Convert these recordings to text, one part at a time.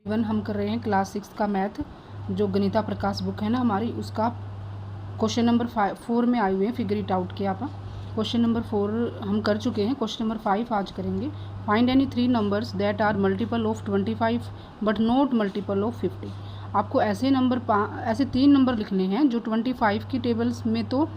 One हम कर रहे हैं क्लास 6 का मैथ, जो गणिता प्रकाश बुक है ना हमारी, उसका क्वेश्चन नंबर 4 में आए हुए हैं। फिगर इट आउट के आप क्वेश्चन नंबर 4 हम कर चुके हैं। क्वेश्चन नंबर 5 आज करेंगे। Find any 3 numbers that are multiple of 25 but not multiple of 50। आपको ऐसे 3 नंबर लिखने हैं जो 25 की टेबल्स में तो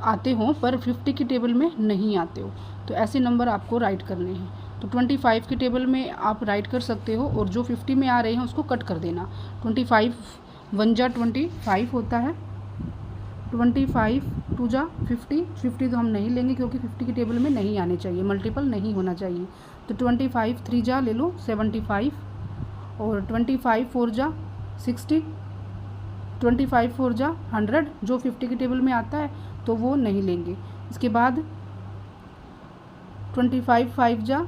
आते हों पर 50 की टेबल में नहीं आते हो। तो ऐसे नंबर आपको राइट करने हैं। तो 25 की टेबल में आप राइट कर सकते हो और जो 50 में आ रहे हैं उसको कट कर देना। 25 1 जा 25 होता है, 25 2 जा 50 तो हम नहीं लेंगे क्योंकि 50 की टेबल में नहीं आने चाहिए, मल्टीपल नहीं होना चाहिए। तो 25 3 जा ले लो 75 और 25 4 जा 60, 25 4 जा 100, जो 50 की टेबल में आता है तो वो नहीं लेंगे। इसके बाद 25 5 जा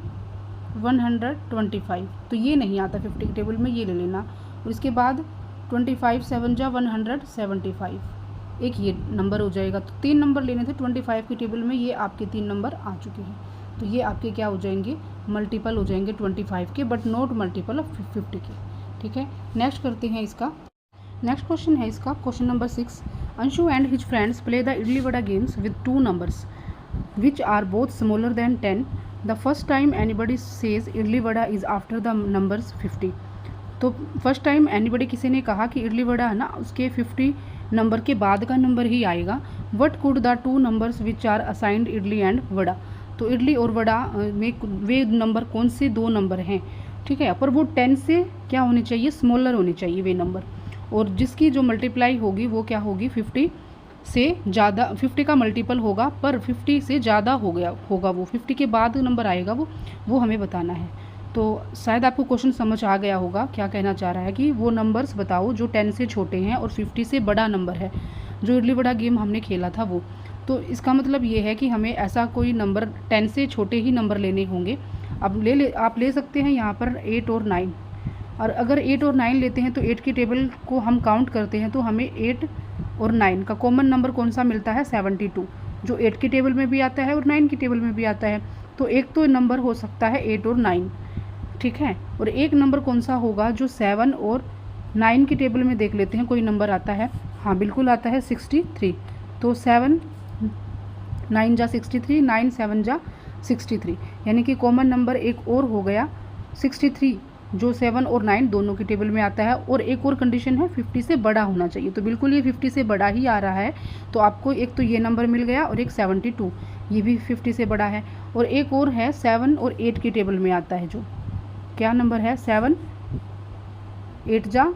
125, तो ये नहीं आता 50 की टेबल में, ये ले लेना। और इसके बाद 25 7 जा 175, एक ये नंबर हो जाएगा। तो 3 नंबर लेने थे 25 की टेबल में, ये आपके 3 नंबर आ चुके हैं। तो ये आपके क्या हो जाएंगे, मल्टीपल हो जाएंगे 25 के, बट नॉट मल्टीपल ऑफ 50 के। ठीक है, नेक्स्ट करते हैं इसका। नेक्स्ट क्वेश्चन है इसका question number 6। Anshu and his friends play the idli vada games with 2 numbers which are both smaller than 10. The first time anybody says idli vada is after the numbers 50. तो first time anybody किसी ने कहा कि इडली वड़ा है ना, उसके 50 नंबर के बाद का नंबर ही आएगा। What could the 2 numbers which are assigned idli and vada. तो इडली और वड़ा में वे नंबर कौन से 2 नंबर हैं, ठीक है, पर वो 10 से क्या होने चाहिए, स्मॉलर होने चाहिए वे नंबर। और जिसकी जो मल्टीप्लाई होगी वो क्या होगी, 50 से ज़्यादा, 50 का मल्टीपल होगा पर 50 से ज़्यादा होगा वो 50 के बाद नंबर आएगा वो हमें बताना है। तो शायद आपको क्वेश्चन समझ आ गया होगा क्या कहना चाह रहा है कि वो नंबर्स बताओ जो 10 से छोटे हैं और 50 से बड़ा नंबर है, जो इडली वड़ा गेम हमने खेला था वो। तो इसका मतलब ये है कि हमें ऐसा कोई नंबर 10 से छोटे ही नंबर लेने होंगे। अब आप ले सकते हैं यहाँ पर 8 और 9, और अगर 8 और 9 लेते हैं तो 8 की टेबल को हम काउंट करते हैं तो हमें 8 और 9 का कॉमन नंबर कौन सा मिलता है, 72, जो 8 की टेबल में भी आता है और 9 की टेबल में भी आता है। तो एक तो नंबर हो सकता है 8 और 9, ठीक है। और एक नंबर कौन सा होगा जो 7 और 9 की टेबल में, देख लेते हैं कोई नंबर आता है, हाँ बिल्कुल आता है 63। तो 7 9 जा 63, 9 7 जा 63, यानी कि कॉमन नंबर एक और हो गया 63, जो 7 और 9 दोनों की टेबल में आता है। और एक और कंडीशन है 50 से बड़ा होना चाहिए, तो बिल्कुल ये 50 से बड़ा ही आ रहा है। तो आपको एक तो ये नंबर मिल गया और एक 72, ये भी 50 से बड़ा है। और एक और है 7 और 8 की टेबल में आता है, जो क्या नंबर है, 7 8 जा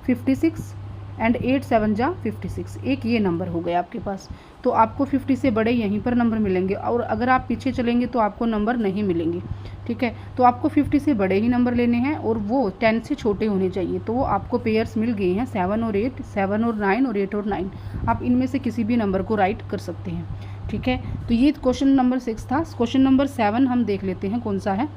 56 एंड 8 7 जा 56, एक ये नंबर हो गया आपके पास। तो आपको 50 से बड़े यहीं पर नंबर मिलेंगे, और अगर आप पीछे चलेंगे तो आपको नंबर नहीं मिलेंगे, ठीक है। तो आपको 50 से बड़े ही नंबर लेने हैं और वो 10 से छोटे होने चाहिए। तो वो आपको पेयर्स मिल गए हैं 7 और 8, 7 और 9 और 8 और 9। आप इनमें से किसी भी नंबर को राइट कर सकते हैं, ठीक है। तो ये क्वेश्चन नंबर 6 था। क्वेश्चन नंबर 7 हम देख लेते हैं कौन सा है।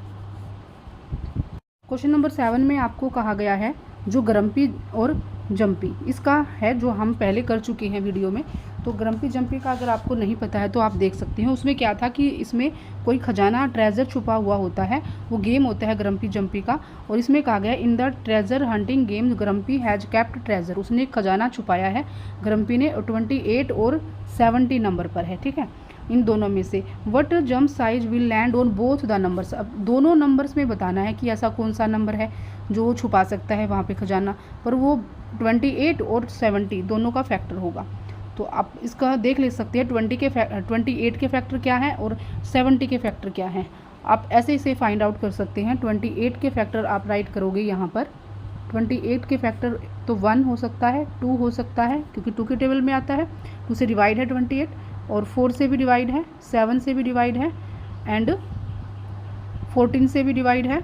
क्वेश्चन नंबर 7 में आपको कहा गया है जो ग्रम्पी और जंपी, इसका है जो हम पहले कर चुके हैं वीडियो में। तो ग्रम्पी जंपी का अगर आपको नहीं पता है तो आप देख सकते हैं। उसमें क्या था कि इसमें कोई खजाना, ट्रेजर छुपा हुआ होता है, वो गेम होता है ग्रम्पी जंपी का। और इसमें कहा गया in the treasure hunting game grumpy has kept treasure, उसने एक खजाना छुपाया है ग्रम्पी ने, 28 और 70 नंबर पर है, ठीक है, इन दोनों में से। What jump size will land on both the numbers. अब दोनों नंबर्स में बताना है कि ऐसा कौन सा नंबर है जो वो छुपा सकता है वहाँ पे खजाना, पर वो 28 और 70 दोनों का फैक्टर होगा। तो आप इसका देख ले सकते हैं 28 के फैक्टर क्या है और 70 के फैक्टर क्या है। आप ऐसे इसे फाइंड आउट कर सकते हैं। 28 के फैक्टर आप राइट करोगे यहाँ पर, 28 के फैक्टर तो 1 हो सकता है, 2 हो सकता है क्योंकि 2 के टेबल में आता है, 2 से डिवाइड है 28, और 4 से भी डिवाइड है, 7 से भी डिवाइड है, एंड 14 से भी डिवाइड है,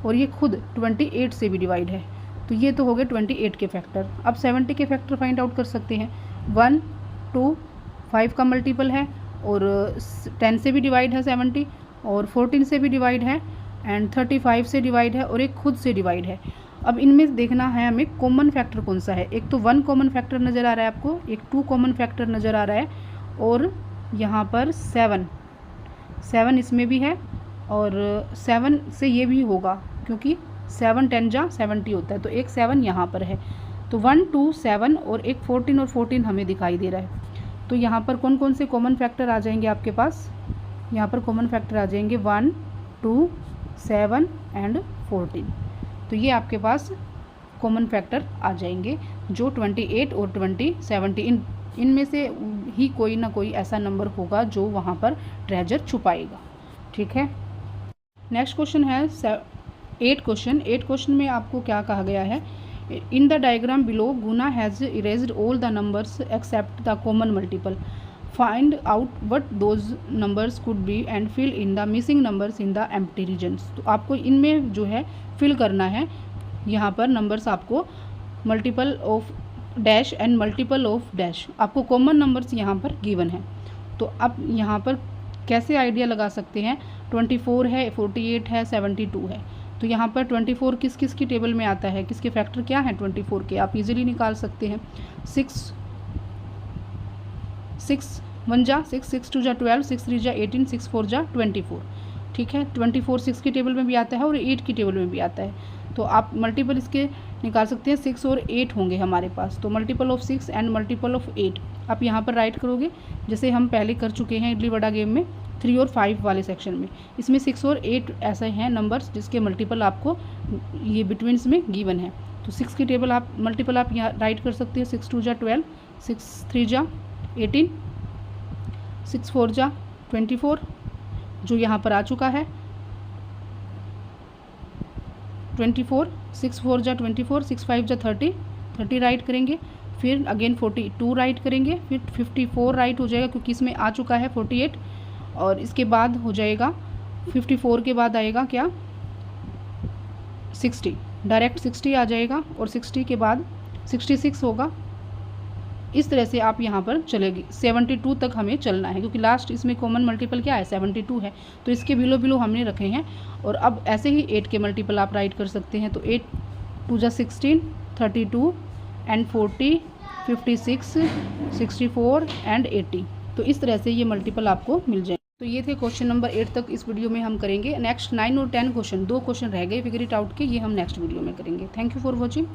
और ये खुद 28 से भी डिवाइड है। तो ये तो हो गए 28 के फैक्टर। अब 70 के फैक्टर फाइंड आउट कर सकते हैं। 1 2 5 का मल्टीपल है, और 10 से भी डिवाइड है 70, और 14 से भी डिवाइड है, एंड 35 से डिवाइड है, और एक खुद से डिवाइड है। अब इनमें देखना है हमें कॉमन फैक्टर कौन सा है। एक तो 1 कॉमन फैक्टर नज़र आ रहा है आपको, एक 2 कॉमन फैक्टर नज़र आ रहा है, और यहाँ पर 7 इसमें भी है, और 7 से ये भी होगा क्योंकि 7 10 जा 70 होता है, तो एक 7 यहाँ पर है, तो 1 2 7 और एक 14 और 14 हमें दिखाई दे रहा है। तो यहाँ पर कौन कौन से कॉमन फैक्टर आ जाएंगे आपके पास, यहाँ पर कॉमन फैक्टर आ जाएंगे 1 2 7 एंड 14। तो ये आपके पास कॉमन फैक्टर आ जाएंगे जो 28 और 70 इनमें से ही कोई ना कोई ऐसा नंबर होगा जो वहाँ पर ट्रेजर छुपाएगा। ठीक है, नेक्स्ट क्वेश्चन है 8 क्वेश्चन में आपको क्या कहा गया है, in the diagram below Guna has erased all the numbers except the common multiple, find out what those numbers could be and fill in the missing numbers in the empty regions. तो आपको इनमें जो है फिल करना है, यहाँ पर numbers आपको multiple of dash and multiple of dash, आपको कॉमन नंबर्स यहाँ पर गिवन है। तो आप यहाँ पर कैसे आइडिया लगा सकते हैं, 24 है, 48 है, 72 है, तो यहाँ पर 24 किस किस की टेबल में आता है, किसके फैक्टर क्या हैं 24 के, आप इजीली निकाल सकते हैं। 6 1 जा 6 6 2 जा 12 6 3 जा 18 6 4 जा 24। ठीक है, 24 6 की टेबल में भी आता है और 8 की टेबल में भी आता है, तो आप मल्टीपल इसके निकाल सकते हैं, 6 और 8 होंगे हमारे पास, तो multiple of 6 and multiple of 8 आप यहाँ पर राइट करोगे, जैसे हम पहले कर चुके हैं इडली वड़ा गेम में 3 और 5 वाले सेक्शन में। इसमें 6 और 8 ऐसे हैं नंबर्स जिसके मल्टीपल आपको ये बिटवीन्स में गिवन है, तो 6 की टेबल आप मल्टीपल आप यहाँ राइट कर सकते हैं, 6 2 जा 12 6 3 जा 18 6 4 जा 24 जो यहाँ पर आ चुका है 24 6 4 जा 24 6 5 जा 30 राइट करेंगे, फिर अगेन 42 राइट करेंगे, फिर 54 राइट हो जाएगा क्योंकि इसमें आ चुका है 48, और इसके बाद हो जाएगा 54 के बाद आएगा क्या 60, डायरेक्ट 60 आ जाएगा, और 60 के बाद 66 होगा। इस तरह से आप यहाँ पर चलेगी, 72 तक हमें चलना है क्योंकि लास्ट इसमें कॉमन मल्टीपल क्या है 72 है, तो इसके बिलो हमने रखे हैं। और अब ऐसे ही 8 के मल्टीपल आप राइट कर सकते हैं, तो 8 2 जा 16 32 एंड 40 56 64 एंड 80, तो इस तरह से ये मल्टीपल आपको मिल जाए। तो ये थे क्वेश्चन नंबर 8 तक इस वीडियो में हम करेंगे। नेक्स्ट 9 और 10 क्वेश्चन, 2 क्वेश्चन रह गए फिगर इट आउट के, ये हम नेक्स्ट वीडियो में करेंगे। Thank you for watching.